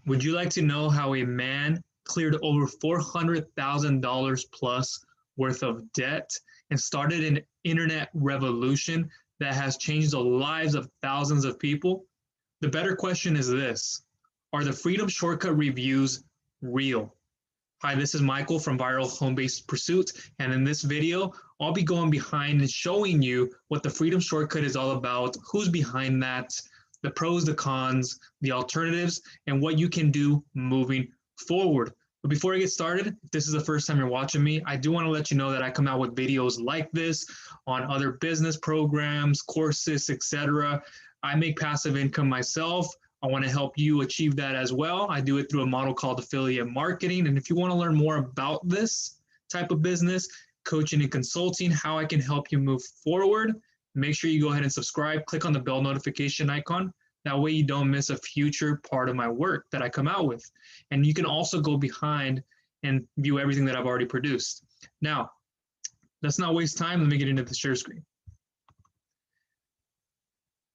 Would you like to know how a man cleared over $400,000 plus worth of debt and started an internet revolution that has changed the lives of thousands of people? The better question is this: are the Freedom Shortcut reviews real? Hi, this is Michael from Viral Home-Based Pursuits, and in this video, I'll be going behind and showing you what the Freedom Shortcut is all about, who's behind that, the pros, the cons, the alternatives, and what you can do moving forward. But before I get started, if this is the first time you're watching me, I do want to let you know that I come out with videos like this on other business programs, courses, etc. I make passive income myself. I want to help you achieve that as well. I do it through a model called affiliate marketing. And if you want to learn more about this type of business, coaching and consulting, how I can help you move forward, make sure you go ahead and subscribe, click on the bell notification icon. That way you don't miss a future part of my work that I come out with. And you can also go behind and view everything that I've already produced. Now, let's not waste time. Let me get into the share screen.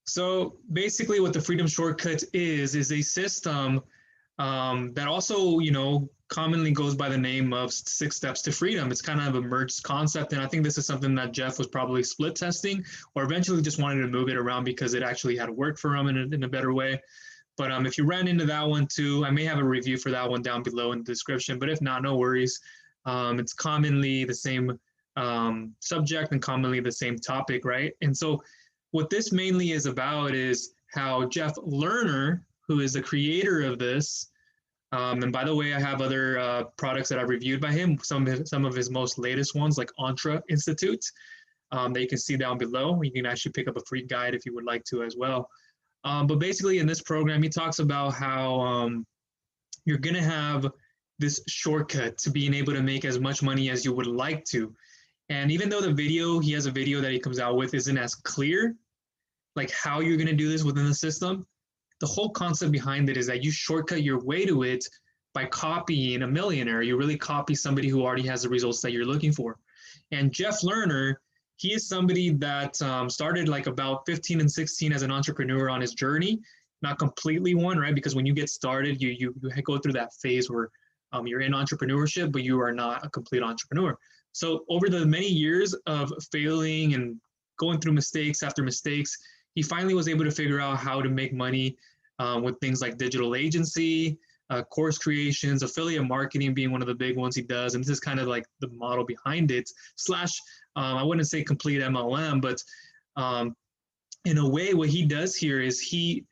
So basically what the Freedom Shortcut is a system that also, commonly goes by the name of 6 Steps to Freedom. It's kind of a merged concept. And I think this is something that Jeff was probably split testing or eventually just wanted to move it around because it actually had worked for him in a better way. But if you ran into that one too, I may have a review for that one down below in the description. But if not, no worries. It's commonly the same subject and commonly the same topic, right? And so what this mainly is about is how Jeff Lerner, who is the creator of this, and by the way, I have other products that I've reviewed by him, some of his most latest ones, like Entre Institute, that you can see down below. You can actually pick up a free guide if you would like to as well. But basically in this program, he talks about how you're going to have this shortcut to being able to make as much money as you would like to. And even though he has a video that he comes out with isn't as clear, like how you're going to do this within the system, the whole concept behind it is that you shortcut your way to it by copying a millionaire. You really copy somebody who already has the results that you're looking for. And Jeff Lerner, he is somebody that started like about 15 and 16 as an entrepreneur on his journey. Not completely one, right? Because when you get started, you go through that phase where you're in entrepreneurship, but you are not a complete entrepreneur. So over the many years of failing and going through mistakes after mistakes, he finally was able to figure out how to make money with things like digital agency, course creations, affiliate marketing being one of the big ones he does. And this is kind of like the model behind it, I wouldn't say complete MLM, but in a way, what he does here is he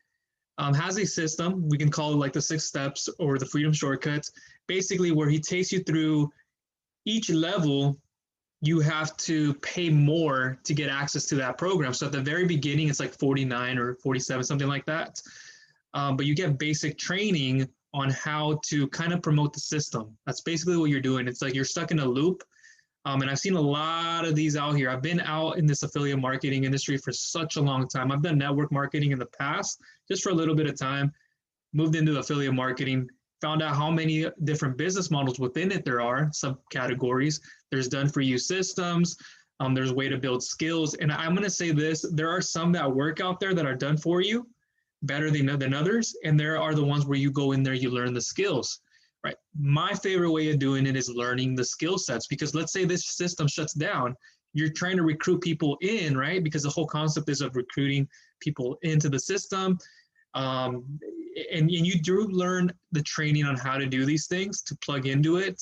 has a system, we can call it like the 6 steps or the Freedom Shortcut, basically where he takes you through each level. You have to pay more to get access to that program. So at the very beginning, it's like 49 or 47, something like that. But you get basic training on how to kind of promote the system. That's basically what you're doing. It's like you're stuck in a loop. And I've seen a lot of these out here. I've been out in this affiliate marketing industry for such a long time. I've done network marketing in the past, just for a little bit of time, moved into affiliate marketing, found out how many different business models within it there are, subcategories. There's done-for-you systems. There's a way to build skills. And I'm going to say this, there are some that work out there that are done for you better than others. And there are the ones where you go in there, you learn the skills, right? My favorite way of doing it is learning the skill sets, because let's say this system shuts down. You're trying to recruit people in, right? Because the whole concept is of recruiting people into the system. And you do learn the training on how to do these things to plug into it,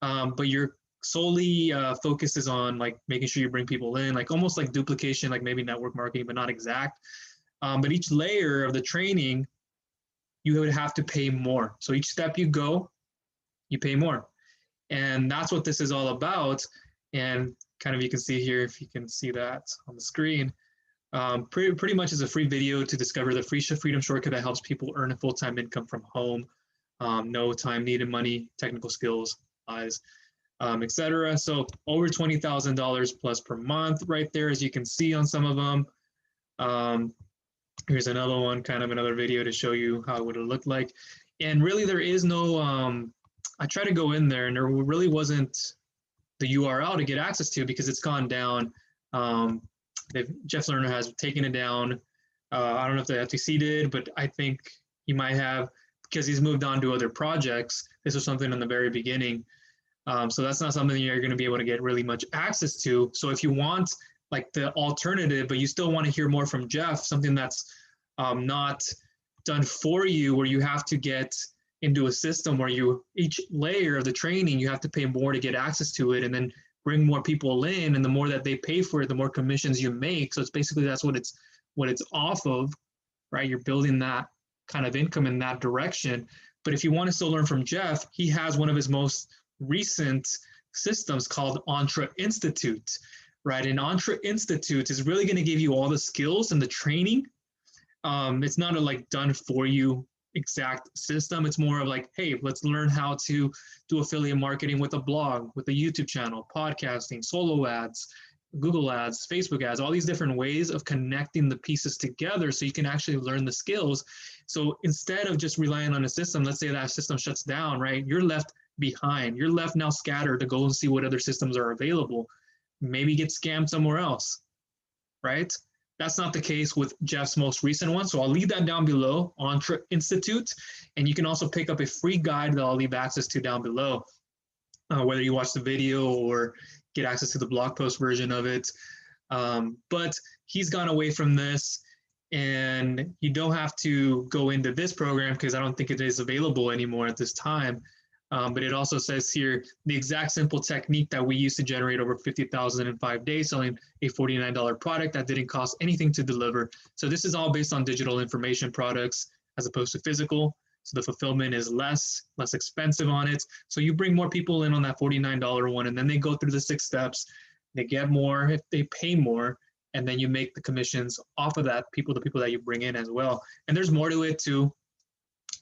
but your solely focus is on like making sure you bring people in, like almost like duplication, like maybe network marketing, but not exact. But each layer of the training, you would have to pay more. So each step you go, you pay more. And that's what this is all about. And kind of you can see here, if you can see that on the screen, pretty much is a free video to discover the Freedom Shortcut that helps people earn a full-time income from home. No time needed, money, technical skills, lies, etc. So over $20,000 plus per month right there, as you can see on some of them. Here's another one, kind of another video to show you how it would have looked like. And really there is no, I tried to go in there and there really wasn't the URL to get access to because it's gone down. Jeff Lerner has taken it down. I don't know if the FTC did, but I think he might have. because he's moved on to other projects. This was something in the very beginning. So that's not something you're going to be able to get really much access to. So if you want like the alternative, but you still want to hear more from Jeff, something that's not done for you, where you have to get into a system where you, each layer of the training, you have to pay more to get access to it, and then bring more people in, and the more that they pay for it, the more commissions you make. So it's basically, that's what it's off of, right? You're building that kind of income in that direction. But if you want to still learn from Jeff, he has one of his most recent systems called Entre Institute, right? And Entre Institute is really going to give you all the skills and the training. It's not a like done for you exact system. It's more of like, hey, let's learn how to do affiliate marketing with a blog, with a YouTube channel, podcasting, solo ads, Google ads, Facebook ads, all these different ways of connecting the pieces together so you can actually learn the skills. So instead of just relying on a system, let's say that system shuts down, right? You're left behind. You're left now scattered to go and see what other systems are available. Maybe get scammed somewhere else, right? That's not the case with Jeff's most recent one. So I'll leave that down below, Entre Institute. And you can also pick up a free guide that I'll leave access to down below, whether you watch the video or get access to the blog post version of it. But he's gone away from this, and you don't have to go into this program because I don't think it is available anymore at this time. But it also says here, the exact simple technique that we used to generate over $50,000 in 5 days, selling a $49 product that didn't cost anything to deliver. So this is all based on digital information products as opposed to physical. So the fulfillment is less expensive on it. So you bring more people in on that $49 one, and then they go through the 6 steps. They get more if they pay more, and then you make the commissions off of that, the people that you bring in as well. And there's more to it too.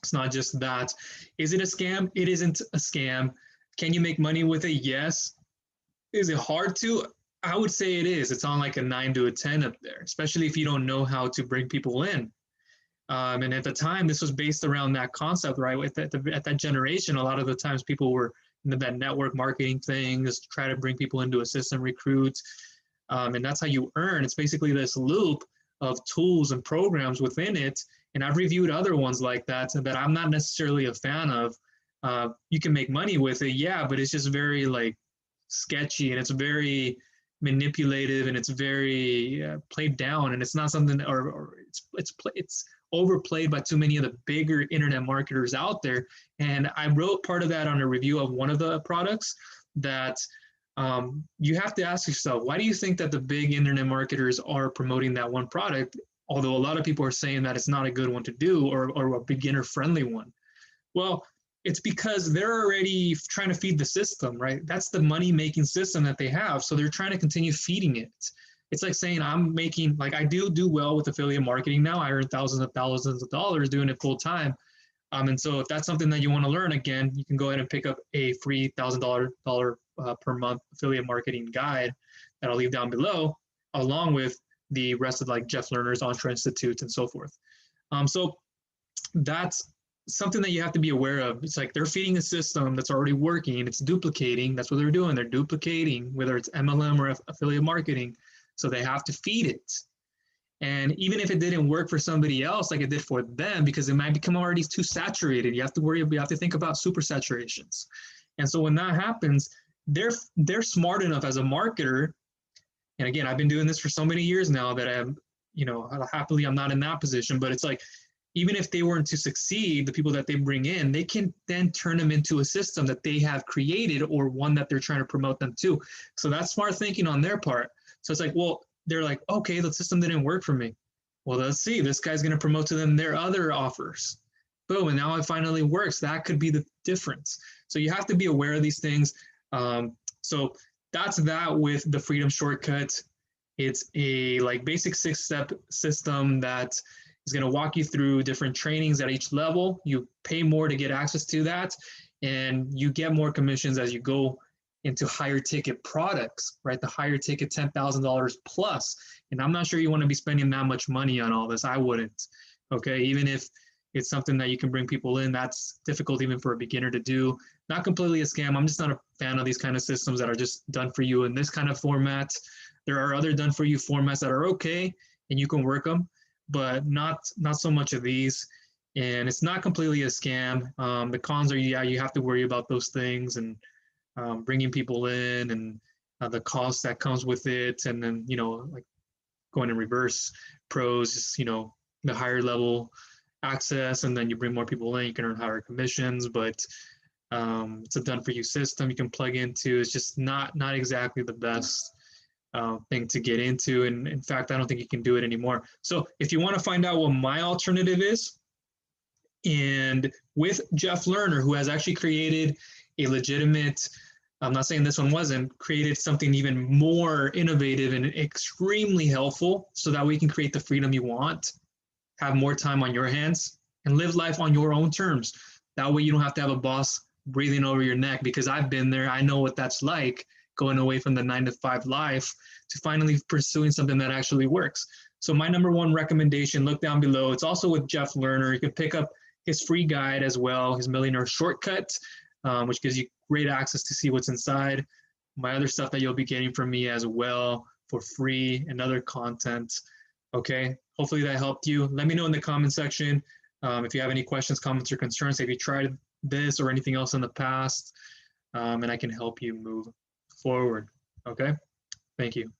It's not just that. Is it a scam? It isn't a scam. Can you make money with it? Yes. Is it hard to? I would say it is. It's on like a 9 to a 10 up there, especially if you don't know how to bring people in. And at the time, this was based around that concept, right? At that generation, a lot of the times people were into that network marketing thing, just try to bring people into a system, recruit. And that's how you earn. It's basically this loop of tools and programs within it. And I've reviewed other ones like that I'm not necessarily a fan of. You can make money with it, yeah, but it's just very like sketchy, and it's very manipulative, and it's very played down, and it's not something, or it's overplayed by too many of the bigger internet marketers out there. And I wrote part of that on a review of one of the products that you have to ask yourself, why do you think that the big internet marketers are promoting that one product? Although a lot of people are saying that it's not a good one to do, or a beginner-friendly one. Well, it's because they're already trying to feed the system, right? That's the money-making system that they have. So they're trying to continue feeding it. It's like saying I'm making, like I do well with affiliate marketing now. I earn thousands of dollars doing it full time. And so if that's something that you want to learn, again, you can go ahead and pick up a free $1,000 per month affiliate marketing guide that I'll leave down below, along with the rest of like Jeff Lerner's Entre Institute and so forth. So that's something that you have to be aware of. It's like they're feeding a system that's already working. It's duplicating. That's what they're doing. They're duplicating, whether it's MLM or affiliate marketing. So they have to feed it. And even if it didn't work for somebody else like it did for them, because it might become already too saturated, you have to think about super saturations. And so when that happens, they're smart enough as a marketer. And again, I've been doing this for so many years now that I'm, happily I'm not in that position, but it's like, even if they weren't to succeed, the people that they bring in, they can then turn them into a system that they have created, or one that they're trying to promote them to. So that's smart thinking on their part. So it's like, well, they're like, okay, the system didn't work for me. Well, let's see, this guy's going to promote to them their other offers. Boom, and now it finally works. That could be the difference. So you have to be aware of these things. So that's that with the Freedom Shortcut. It's a like basic 6-step system that is going to walk you through different trainings at each level. You pay more to get access to that, and you get more commissions as you go into higher ticket products, right? The higher ticket $10,000 plus. And I'm not sure you want to be spending that much money on all this. I wouldn't. Okay. Even if it's something that you can bring people in, that's difficult even for a beginner to do. Not completely a scam. I'm just not a fan of these kind of systems that are just done for you in this kind of format. There are other done for you formats that are okay, and you can work them, but not so much of these. and it's not completely a scam. The cons are, yeah, you have to worry about those things and bringing people in and the cost that comes with it. And then, like going in reverse, pros, is, the higher level access, and then you bring more people in, you can earn higher commissions, but it's a done for you system you can plug into. It's just not exactly the best thing to get into. And in fact, I don't think you can do it anymore. So if you want to find out what my alternative is, and with Jeff Lerner, who has actually created a legitimate, I'm not saying this one wasn't, created something even more innovative and extremely helpful so that we can create the freedom you want, have more time on your hands, and live life on your own terms. That way you don't have to have a boss breathing over your neck, because I've been there. I know what that's like, going away from the 9-to-5 life to finally pursuing something that actually works. So my number one recommendation, look down below. It's also with Jeff Lerner. You can pick up his free guide as well, his Millionaire Shortcut, which gives you great access to see what's inside. My other stuff that you'll be getting from me as well for free, and other content. Okay, hopefully that helped you. Let me know in the comment section if you have any questions, comments, or concerns. Have you tried this or anything else in the past? And I can help you move forward. Okay, thank you.